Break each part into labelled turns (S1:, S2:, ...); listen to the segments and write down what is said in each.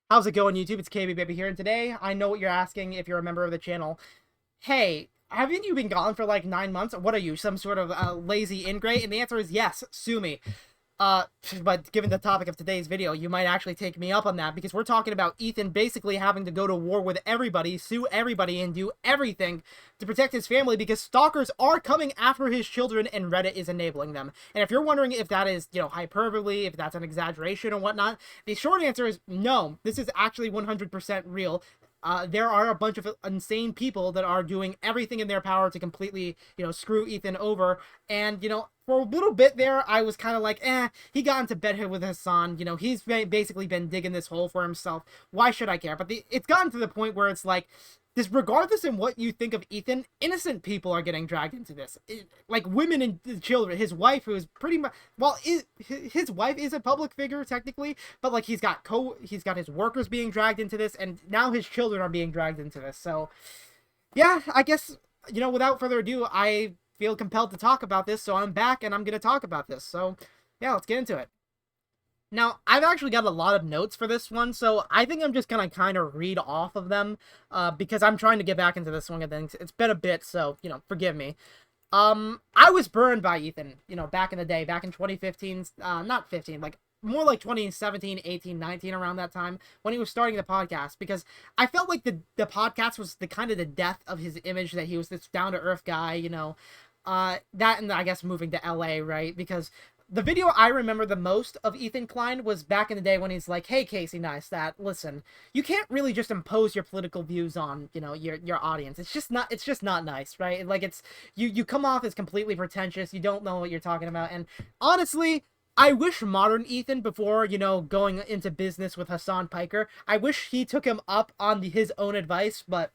S1: How's it going, YouTube? It's KB Baby here, and today I know what you're asking if you're a member of the channel. Hey, haven't you been gone for like 9 months? What are you, some sort of lazy ingrate? And the answer is yes, sue me. Uh, but given the topic of today's video, you might actually take me up on that because we're talking about Ethan basically having to go to war with everybody, sue everybody, and do everything to protect his family because stalkers are coming after his children and Reddit is enabling them. And if you're wondering if that is, hyperbole, if that's an exaggeration or whatnot, the short answer is no, this is actually 100% real. There are a bunch of insane people that are doing everything in their power to completely, screw Ethan over. And, for a little bit there, I was kind of like, he got into bed here with Hasan. He's basically been digging this hole for himself. Why should I care? But it's gotten to the point where it's like, this, regardless in what you think of Ethan, innocent people are getting dragged into this. Like women and children. His wife, who is pretty much, well, his wife is a public figure technically, but like he's got his workers being dragged into this, and now his children are being dragged into this. So, yeah, I guess without further ado, I feel compelled to talk about this, so I'm back and I'm gonna talk about this. So, yeah, let's get into it. Now, I've actually got a lot of notes for this one, so I think I'm just gonna kind of read off of them, because I'm trying to get back into the swing of things. It's been a bit, so, forgive me. I was burned by Ethan, back in the day, back in 2015, not 15, like, more like 2017, 18, 19, around that time, when he was starting the podcast, because I felt like the podcast was the kind of the death of his image, that he was this down-to-earth guy, that and I guess moving to LA, right? Because the video I remember the most of Ethan Klein was back in the day when he's like, "Hey, Casey Neistat, listen, you can't really just impose your political views on, your audience. It's just not nice, right? Like you come off as completely pretentious. You don't know what you're talking about." And honestly, I wish modern Ethan, before, going into business with Hasan Piker, I wish he took him up on his own advice, but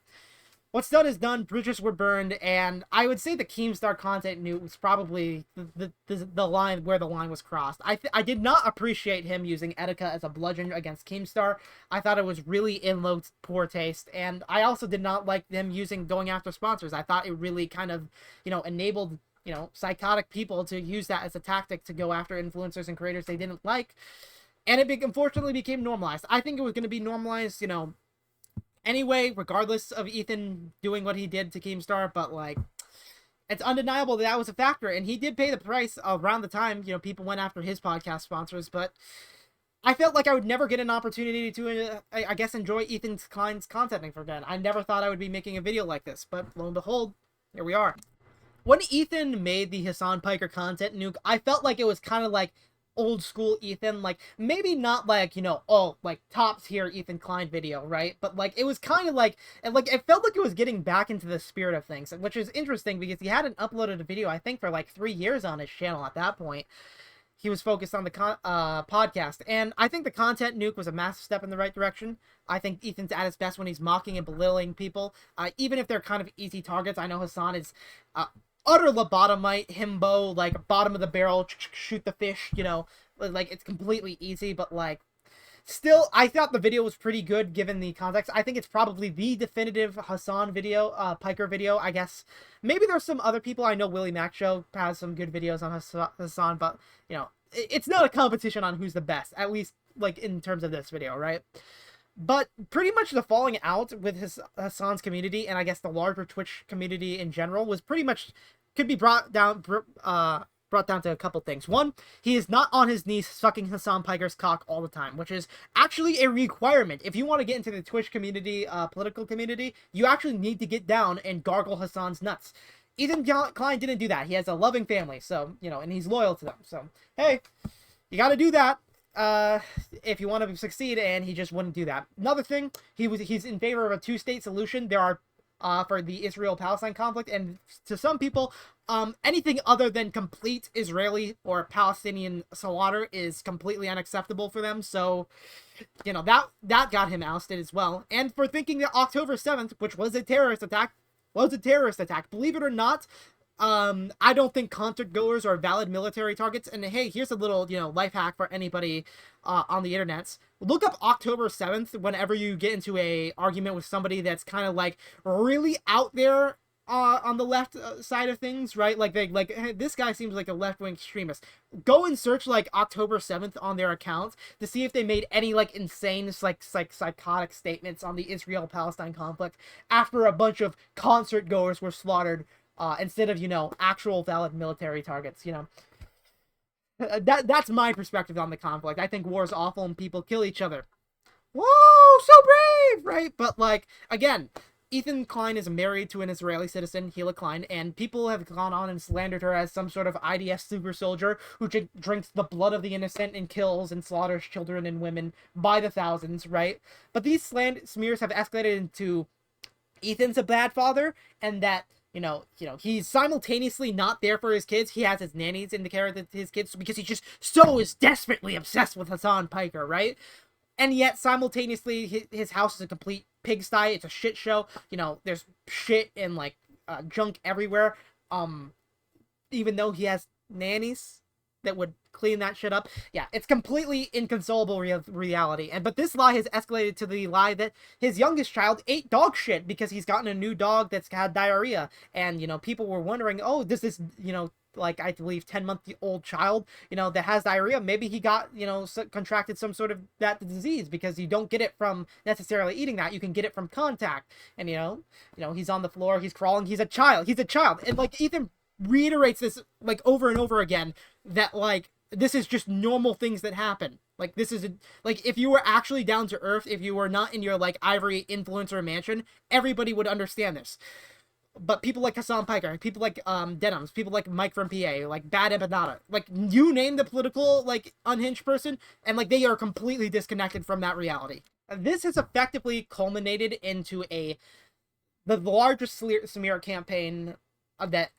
S1: what's done is done. Bridges were burned, and I would say the Keemstar content Nuke was probably the line where the line was crossed. I did not appreciate him using Etika as a bludgeon against Keemstar. I thought it was really in low poor taste, and I also did not like them going after sponsors. I thought it really kind of, enabled, psychotic people to use that as a tactic to go after influencers and creators they didn't like. And it unfortunately became normalized. I think it was going to be normalized, anyway, regardless of Ethan doing what he did to Keemstar, but like, it's undeniable that was a factor, and he did pay the price around the time, people went after his podcast sponsors, but I felt like I would never get an opportunity to, I guess, enjoy Ethan Klein's content again. I never thought I would be making a video like this, but lo and behold, here we are. When Ethan made the Hasan Piker content Nuke, I felt like it was kind of like old school Ethan, like maybe not like, like top tier Ethan Klein video, right? But like it was kind of like, it felt like it was getting back into the spirit of things, which is interesting because he hadn't uploaded a video, I think, for like 3 years on his channel at that point. He was focused on the podcast, and I think the content Nuke was a massive step in the right direction. I think Ethan's at his best when he's mocking and belittling people, even if they're kind of easy targets. I know Hasan is utter lobotomite, himbo, like bottom of the barrel, shoot the fish, like it's completely easy, but like still, I thought the video was pretty good given the context. I think it's probably the definitive Hasan video, Piker video, I guess. Maybe there's some other people. I know Willie Mac Show has some good videos on Hasan, but it's not a competition on who's the best, at least like in terms of this video, right? But pretty much the falling out with Hasan's community, and I guess the larger Twitch community in general, was pretty much, could be brought down to a couple things. One, he is not on his knees sucking Hasan Piker's cock all the time, which is actually a requirement. If you want to get into the Twitch community, political community, you actually need to get down and gargle Hasan's nuts. Ethan Klein didn't do that. He has a loving family, so, and he's loyal to them. So, hey, you got to do that if you want to succeed, and he just wouldn't do that. Another thing, he's in favor of a two-state solution. There are for the Israel-Palestine conflict, and to some people, anything other than complete Israeli or Palestinian slaughter is completely unacceptable for them. So, that got him ousted as well. And for thinking that October 7th, which was a terrorist attack, believe it or not, I don't think concert goers are valid military targets. And hey, here's a little, life hack for anybody on the internets. Look up October 7th whenever you get into a argument with somebody that's kind of like really out there on the left side of things, right? Like they like hey, this guy seems like a left-wing extremist. Go and search like October 7th on their accounts to see if they made any like insane like psychotic statements on the Israel-Palestine conflict after a bunch of concert goers were slaughtered instead of, you know, actual valid military targets, you know. That's my perspective on the conflict. I think war is awful and people kill each other. Whoa, so brave, right? But like again, Ethan Klein is married to an Israeli citizen, Hila Klein, and people have gone on and slandered her as some sort of IDF super soldier who drinks the blood of the innocent and kills and slaughters children and women by the thousands, right? But these smears have escalated into Ethan's a bad father, and that he's simultaneously not there for his kids. He has his nannies in the care of his kids because he just so is desperately obsessed with Hasan Piker, right? And yet simultaneously his house is a complete pigsty. It's a shit show. You know, there's shit and like junk everywhere. Even though he has nannies that would clean that shit up. Yeah, it's completely inconsolable reality. But this lie has escalated to the lie that his youngest child ate dog shit because he's gotten a new dog that's had diarrhea. And, you know, people were wondering, oh, does this, you know, like I believe 10-month-old child, you know, that has diarrhea, maybe he got, you know, contracted some sort of that disease, because you don't get it from necessarily eating that, you can get it from contact. And you know he's on the floor, he's crawling, he's a child, and like Ethan reiterates this like over and over again, that like this is just normal things that happen. Like this is like if you were actually down to earth, if you were not in your like ivory influencer mansion, everybody would understand this. But people like Hasan Piker, people like Denims, people like Mike from PA, like Bad Empanada, like you name the political like unhinged person, and like they are completely disconnected from that reality. This has effectively culminated into the largest smear campaign that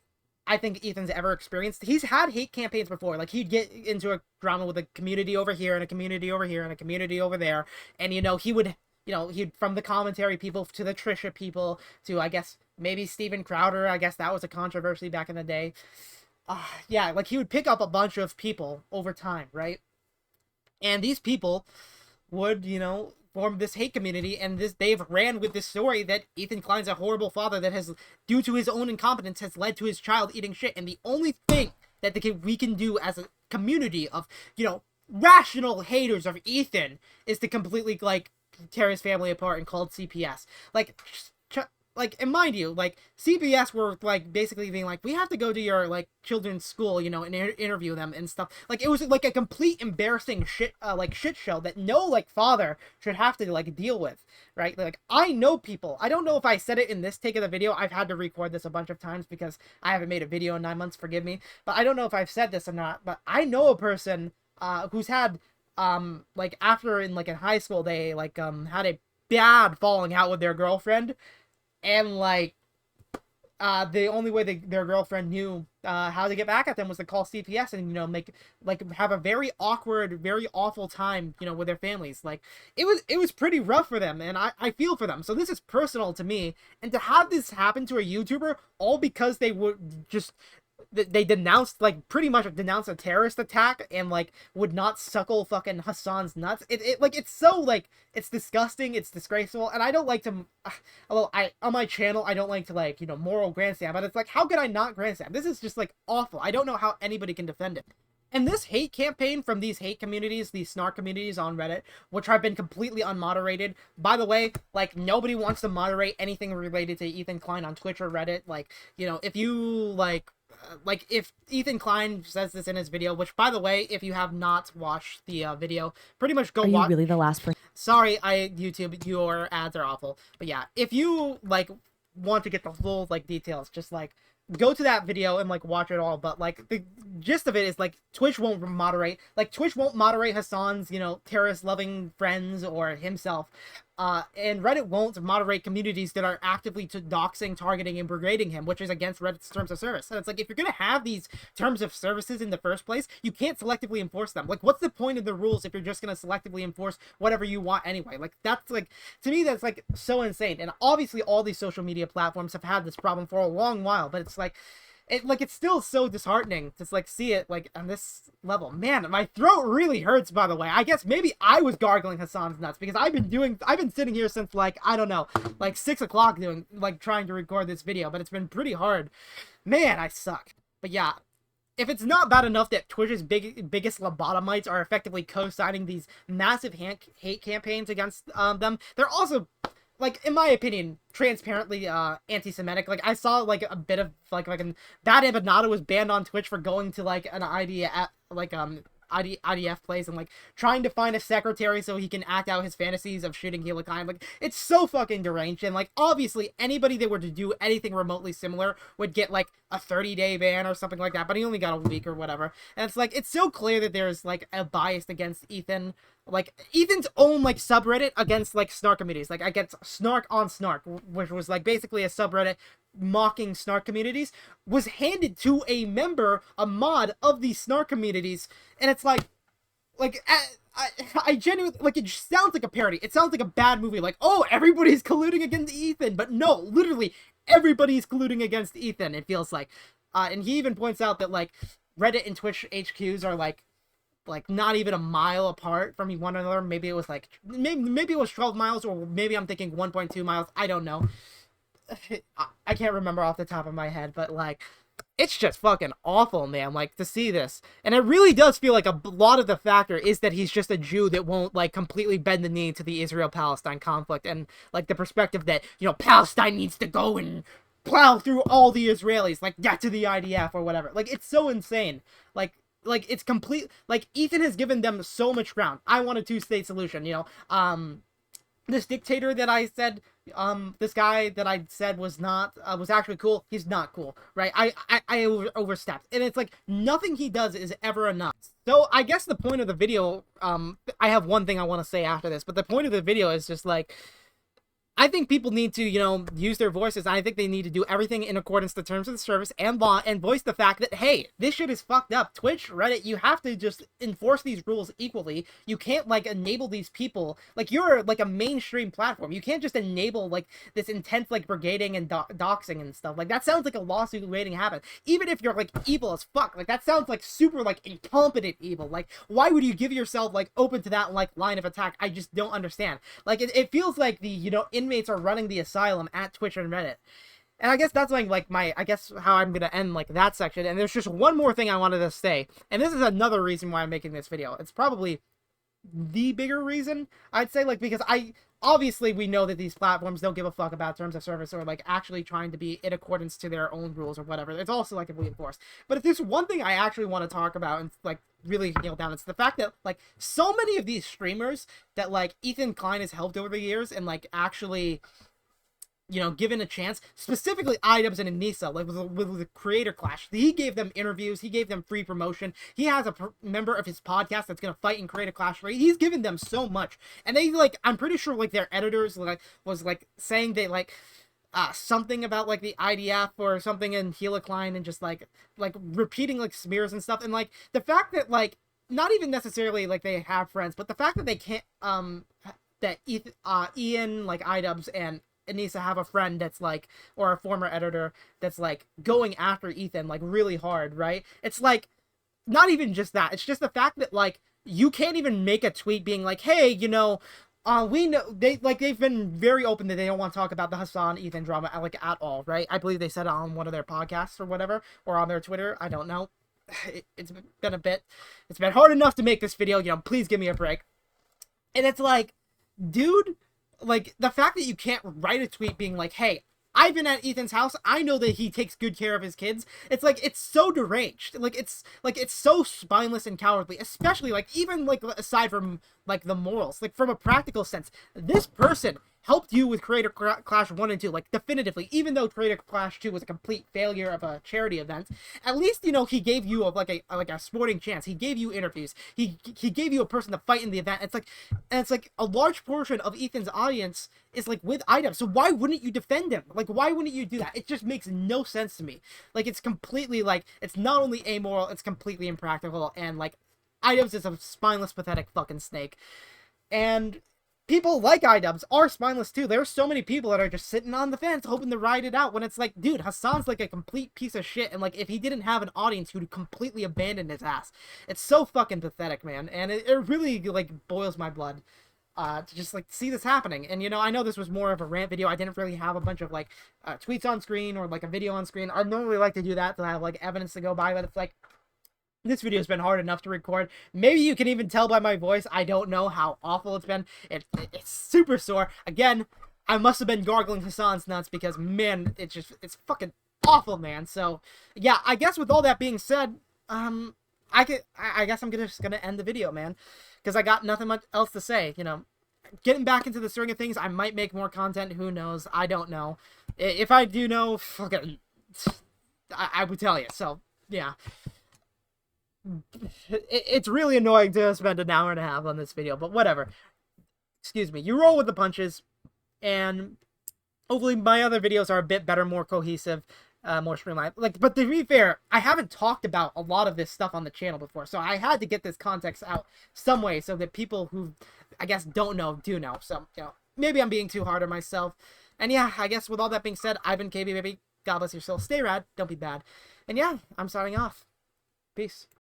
S1: I think Ethan's ever experienced. He's had hate campaigns before. Like he'd get into a drama with a community over here and a community over here and a community over there, and you know he'd from the commentary people to the Trisha people to, I guess, maybe Steven Crowder. I guess that was a controversy back in the day. Yeah, like he would pick up a bunch of people over time, right? And these people would, you know, form this hate community, and they've ran with this story that Ethan Klein's a horrible father that has, due to his own incompetence, has led to his child eating shit. And the only thing that we can do as a community of, you know, rational haters of Ethan is to completely like tear his family apart and called CPS. Like, and mind you, like, CPS were, like, basically being like, we have to go to your, like, children's school, you know, and interview them and stuff. Like, it was, like, a complete embarrassing shit show that no, like, father should have to, like, deal with, right? Like, I know people. I don't know if I said it in this take of the video. I've had to record this a bunch of times because I haven't made a video in 9 months, forgive me. But I don't know if I've said this or not, but I know a person, who's had, like, after in high school, they, like, had a bad falling out with their girlfriend. And, like, the only way their girlfriend knew how to get back at them was to call CPS and, you know, have a very awkward, very awful time, you know, with their families. Like, it was pretty rough for them, and I feel for them. So this is personal to me. And to have this happen to a YouTuber, all because they would just... They denounced, like, pretty much denounced a terrorist attack and, like, would not suckle fucking Hasan's nuts. It's so, like, it's disgusting, it's disgraceful, and I don't like to, although on my channel, I don't like to, like, you know, moral grandstand, but it's like, how could I not grandstand? This is just, like, awful. I don't know how anybody can defend it. And this hate campaign from these hate communities, these snark communities on Reddit, which have been completely unmoderated. By the way, like, nobody wants to moderate anything related to Ethan Klein on Twitch or Reddit. Like, you know, if you, like, if Ethan Klein says this in his video, which, by the way, if you have not watched the video, pretty much go watch. Are you really the last person? Sorry, YouTube, your ads are awful. But yeah, if you, like, want to get the full, like, details, just, like, go to that video and, like, watch it all. But, like, the gist of it is, like, Twitch won't moderate. Like, Twitch won't moderate Hasan's, you know, terrorist-loving friends or himself. And Reddit won't moderate communities that are actively doxing, targeting, and degrading him, which is against Reddit's terms of service. And it's like, if you're going to have these terms of services in the first place, you can't selectively enforce them. Like, what's the point of the rules if you're just going to selectively enforce whatever you want anyway? Like, that's, like, to me, that's, like, so insane. And obviously, all these social media platforms have had this problem for a long while, but it's like, it's still so disheartening to like see it like on this level. Man, my throat really hurts, by the way. I guess maybe I was gargling Hasan's nuts because I've been sitting here since like, I don't know, like 6 o'clock doing, like, trying to record this video, but it's been pretty hard. Man, I suck. But yeah, if it's not bad enough that Twitch's biggest lobotomites are effectively co-signing these massive hate campaigns against them, they're also, like, in my opinion, transparently anti-Semitic. Like, I saw like a bit of like Bad Abinata was banned on Twitch for going to like an IDF place and like trying to find a secretary so he can act out his fantasies of shooting Ethan Klein. Like, it's so fucking deranged, and like obviously anybody that were to do anything remotely similar would get like a 30-day ban or something like that, but he only got a week or whatever. And it's like, it's so clear that there's like a bias against Ethan, like Ethan's own like subreddit against like snark communities, like against Snark on Snark, which was like basically a subreddit mocking snark communities, was handed to a member, a mod of these snark communities. And it's like I genuinely, like, it sounds like a parody. It sounds like a bad movie, like, oh, everybody's colluding against Ethan, but no, literally everybody's colluding against Ethan, it feels like. And he even points out that like Reddit and Twitch HQs are like not even a mile apart from one another. Maybe it was like maybe it was 12 miles, or maybe I'm thinking 1.2 miles. I don't know. I can't remember off the top of my head, but like, it's just fucking awful, man, like, to see this. And it really does feel like a lot of the factor is that he's just a Jew that won't like completely bend the knee to the Israel-Palestine conflict, and like the perspective that, you know, Palestine needs to go and plow through all the Israelis, like, get to the IDF or whatever. Like, it's so insane. Like it's complete, like, Ethan has given them so much ground. I want a two-state solution, you know. This dictator that I said, this guy that I said was not, was actually cool, he's not cool, right? I overstepped. And it's like, nothing he does is ever enough. So, I guess the point of the video, I have one thing I want to say after this, but the point of the video is just like, I think people need to, you know, use their voices. I think they need to do everything in accordance to terms of the service and law, and voice the fact that, hey, this shit is fucked up. Twitch, Reddit, you have to just enforce these rules equally. You can't, like, enable these people. Like, you're, like, a mainstream platform. You can't just enable, like, this intense, like, brigading and doxing and stuff. Like, that sounds like a lawsuit waiting to happen. Even if you're, like, evil as fuck. Like, that sounds, like, super, like, incompetent evil. Like, why would you give yourself, like, open to that, like, line of attack? I just don't understand. Like, it feels like the, you know, inmates are running the asylum at Twitch and Reddit. And I guess that's like my, I guess how I'm gonna end like that section. And there's just one more thing I wanted to say, and this is another reason why I'm making this video. It's probably the bigger reason, I'd say, like, because obviously we know that these platforms don't give a fuck about terms of service or like actually trying to be in accordance to their own rules or whatever. It's all selectively enforced. But if there's one thing I actually want to talk about and like really nail down, it's the fact that like so many of these streamers that like Ethan Klein has helped over the years and like actually, you know, given a chance, specifically Idubbbz and Anissa, like with the Creator Clash. He gave them interviews, he gave them free promotion, he has a member of his podcast that's gonna fight in Creator Clash. He's given them so much, and they, like, I'm pretty sure, like, their editors, like, was, like, saying they, like, something about, like, the IDF or something in Ethan Klein, and just, like, repeating, like, smears and stuff, and, like, the fact that, like, not even necessarily, like, they have friends, but the fact that they can't, that Ian, like, Idubbbz, and Anissa have a friend that's like, or a former editor that's like going after Ethan like really hard, right? It's like, not even just that, it's just the fact that like you can't even make a tweet being like, hey, you know, we know they've been very open that they don't want to talk about the Hasan Ethan drama like at all, right? I believe they said it on one of their podcasts or whatever, or on their Twitter, I don't know. It's been hard enough to make this video, you know, please give me a break. And it's like, dude, like, the fact that you can't write a tweet being like, hey, I've been at Ethan's house, I know that he takes good care of his kids. It's like, it's so deranged. Like, it's so spineless and cowardly, especially, like, even, like, aside from, like, the morals. Like, from a practical sense, this person helped you with Creator Clash 1 and 2, like, definitively. Even though Creator Clash 2 was a complete failure of a charity event, at least, you know, he gave you a sporting chance. He gave you interviews. He gave you a person to fight in the event. It's like a large portion of Ethan's audience is, like, with Idubbbz, so why wouldn't you defend him? Like, why wouldn't you do that? It just makes no sense to me. Like, it's completely, like, it's not only amoral, it's completely impractical, and, like, Idubbbz is a spineless, pathetic fucking snake. And people like iDubbbz are spineless too. There are so many people that are just sitting on the fence hoping to ride it out when it's like, dude, Hasan's like a complete piece of shit, and like if he didn't have an audience, he would completely abandon his ass. It's so fucking pathetic, man, and it really like boils my blood to just like see this happening. And you know, I know this was more of a rant video. I didn't really have a bunch of like tweets on screen or like a video on screen. I normally like to do that to have like evidence to go by, but it's like, this video's been hard enough to record. Maybe you can even tell by my voice. I don't know how awful it's been. It's super sore. Again, I must have been gargling Hasan's nuts because, man, it's fucking awful, man. So, yeah, I guess with all that being said, I guess I'm just gonna end the video, man, because I got nothing much else to say. You know, getting back into the swing of things, I might make more content. Who knows? I don't know. If I do know, fucking, I would tell you. So, yeah. It's really annoying to spend an hour and a half on this video, but whatever. Excuse me. You roll with the punches, and hopefully my other videos are a bit better, more cohesive, more streamlined. Like, but to be fair, I haven't talked about a lot of this stuff on the channel before, so I had to get this context out some way so that people who, I guess, don't know do know. So, you know, maybe I'm being too hard on myself. And yeah, I guess with all that being said, I've been KB Baby. God bless your soul. Stay rad. Don't be bad. And yeah, I'm signing off. Peace.